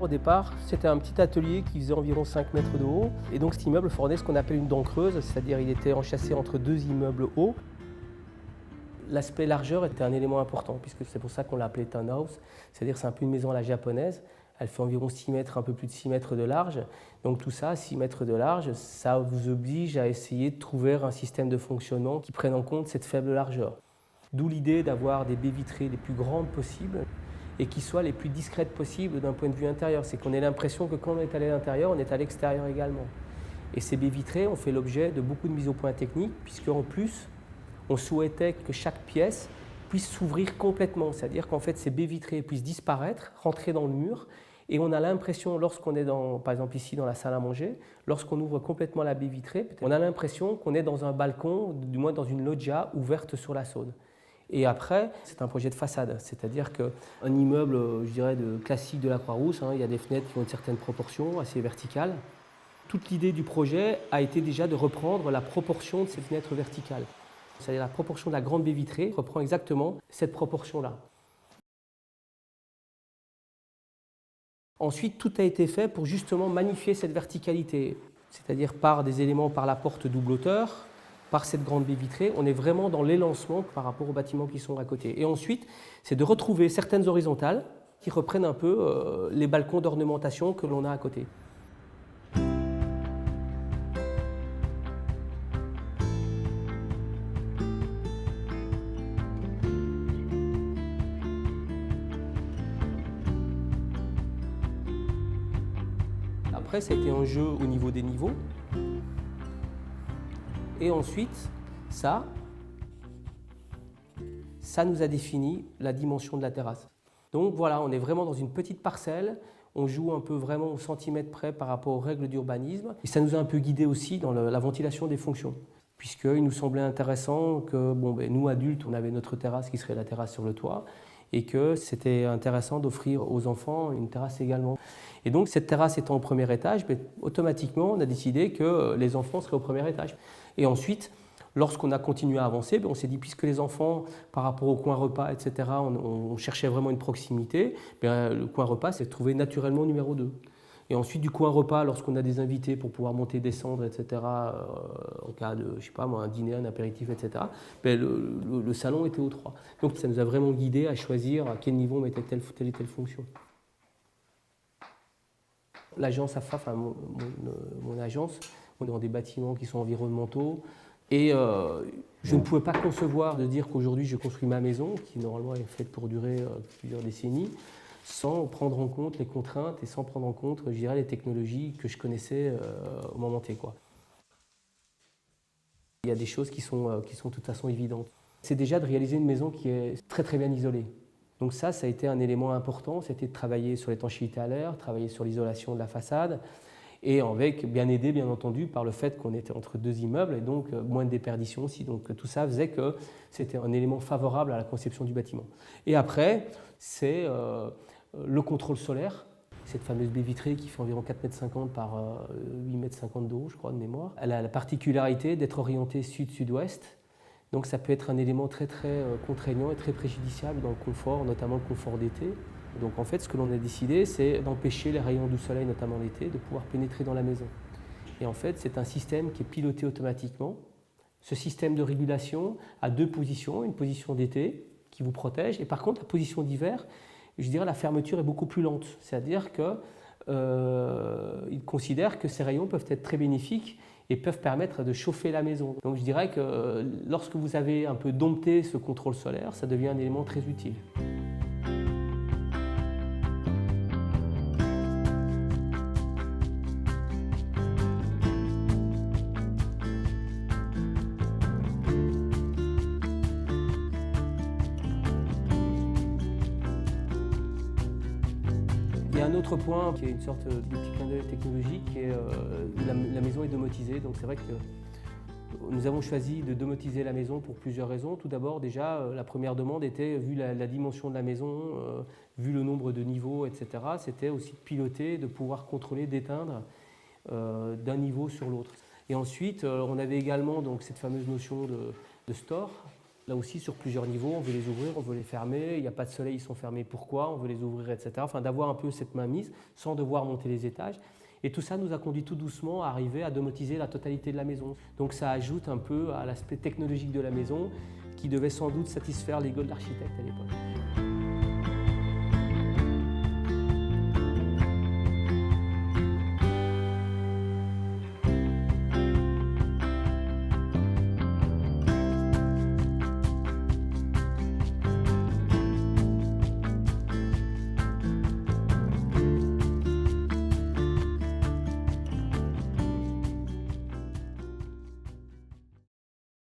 Au départ, c'était un petit atelier qui faisait environ 5 mètres de haut. Et donc cet immeuble formait ce qu'on appelle une dent creuse, c'est-à-dire il était enchâssé entre deux immeubles hauts. L'aspect largeur était un élément important, puisque c'est pour ça qu'on l'a appelé townhouse, c'est-à-dire c'est un peu une maison à la japonaise. Elle fait environ 6 mètres, un peu plus de 6 mètres de large. Donc tout ça, 6 mètres de large, ça vous oblige à essayer de trouver un système de fonctionnement qui prenne en compte cette faible largeur. D'où l'idée d'avoir des baies vitrées les plus grandes possibles et qui soient les plus discrètes possibles d'un point de vue intérieur. C'est qu'on ait l'impression que quand on est à l'intérieur, on est à l'extérieur également. Et ces baies vitrées ont fait l'objet de beaucoup de mises au point techniques, puisqu'en plus, on souhaitait que chaque pièce puisse s'ouvrir complètement. C'est-à-dire qu'en fait, ces baies vitrées puissent disparaître, rentrer dans le mur, et on a l'impression, lorsqu'on est par exemple ici dans la salle à manger, lorsqu'on ouvre complètement la baie vitrée, on a l'impression qu'on est dans un balcon, du moins dans une loggia ouverte sur la Saône. Et après, c'est un projet de façade, c'est-à-dire qu'un immeuble, je dirais, classique de la Croix-Rousse, il y a des fenêtres qui ont une certaine proportion, assez verticale. Toute l'idée du projet a été déjà de reprendre la proportion de ces fenêtres verticales. C'est-à-dire la proportion de la grande baie vitrée reprend exactement cette proportion-là. Ensuite, tout a été fait pour justement magnifier cette verticalité, c'est-à-dire par des éléments, par la porte double hauteur, par cette grande baie vitrée, on est vraiment dans l'élancement par rapport aux bâtiments qui sont à côté. Et ensuite, c'est de retrouver certaines horizontales qui reprennent un peu les balcons d'ornementation que l'on a à côté. Après, ça a été un jeu au niveau des niveaux. Et ensuite, ça nous a défini la dimension de la terrasse. Donc voilà, on est vraiment dans une petite parcelle, on joue un peu vraiment au centimètre près par rapport aux règles d'urbanisme. Et ça nous a un peu guidé aussi dans la ventilation des fonctions, puisqu'il nous semblait intéressant que nous, adultes, on avait notre terrasse qui serait la terrasse sur le toit, et que c'était intéressant d'offrir aux enfants une terrasse également. Et donc cette terrasse étant au premier étage, automatiquement on a décidé que les enfants seraient au premier étage. Et ensuite, lorsqu'on a continué à avancer, on s'est dit, puisque les enfants, par rapport au coin repas, etc., on cherchait vraiment une proximité, le coin repas s'est trouvé naturellement numéro 2. Et ensuite, du coin repas, lorsqu'on a des invités pour pouvoir monter, descendre, etc., en cas de, je sais pas moi, un dîner, un apéritif, etc., le salon était au 3. Donc ça nous a vraiment guidés à choisir à quel niveau on mettait telle et telle fonction. L'agence AFA, enfin mon agence, on est dans des bâtiments qui sont environnementaux. Et je ne pouvais pas concevoir de dire qu'aujourd'hui je construis ma maison, qui normalement est faite pour durer plusieurs décennies, sans prendre en compte les contraintes et sans prendre en compte, je dirais, les technologies que je connaissais au moment T, quoi. Il y a des choses qui sont de toute façon évidentes. C'est déjà de réaliser une maison qui est très très bien isolée. Donc ça a été un élément important, c'était de travailler sur l'étanchéité à l'air, travailler sur l'isolation de la façade, et avec, bien aidé bien entendu par le fait qu'on était entre deux immeubles et donc moins de déperdition aussi. Donc tout ça faisait que c'était un élément favorable à la conception du bâtiment. Et après, c'est le contrôle solaire, cette fameuse baie vitrée qui fait environ 4,50 m par 8,50 m de haut, je crois, de mémoire. Elle a la particularité d'être orientée sud-sud-ouest. Donc ça peut être un élément très très contraignant et très préjudiciable dans le confort, notamment le confort d'été. Donc en fait, ce que l'on a décidé, c'est d'empêcher les rayons du soleil, notamment l'été, de pouvoir pénétrer dans la maison. Et en fait, c'est un système qui est piloté automatiquement. Ce système de régulation a deux positions, une position d'été qui vous protège, et par contre, la position d'hiver, je dirais la fermeture est beaucoup plus lente. C'est-à-dire qu'il considère que ces rayons peuvent être très bénéfiques et peuvent permettre de chauffer la maison. Donc je dirais que lorsque vous avez un peu dompté ce contrôle solaire, ça devient un élément très utile. Il y a un autre point qui est une sorte de petit clin d'œil technologique, qui est la maison est domotisée. Donc c'est vrai que nous avons choisi de domotiser la maison pour plusieurs raisons. Tout d'abord, déjà, la première demande était, vu la dimension de la maison, vu le nombre de niveaux, etc., c'était aussi de piloter, de pouvoir contrôler, d'éteindre d'un niveau sur l'autre. Et ensuite, on avait également donc, cette fameuse notion de store, Là aussi, sur plusieurs niveaux, on veut les ouvrir, on veut les fermer, il n'y a pas de soleil, ils sont fermés, pourquoi? On veut les ouvrir, etc. Enfin, d'avoir un peu cette mainmise sans devoir monter les étages. Et tout ça nous a conduit tout doucement à arriver à domotiser la totalité de la maison. Donc ça ajoute un peu à l'aspect technologique de la maison qui devait sans doute satisfaire les goals d'architecte à l'époque.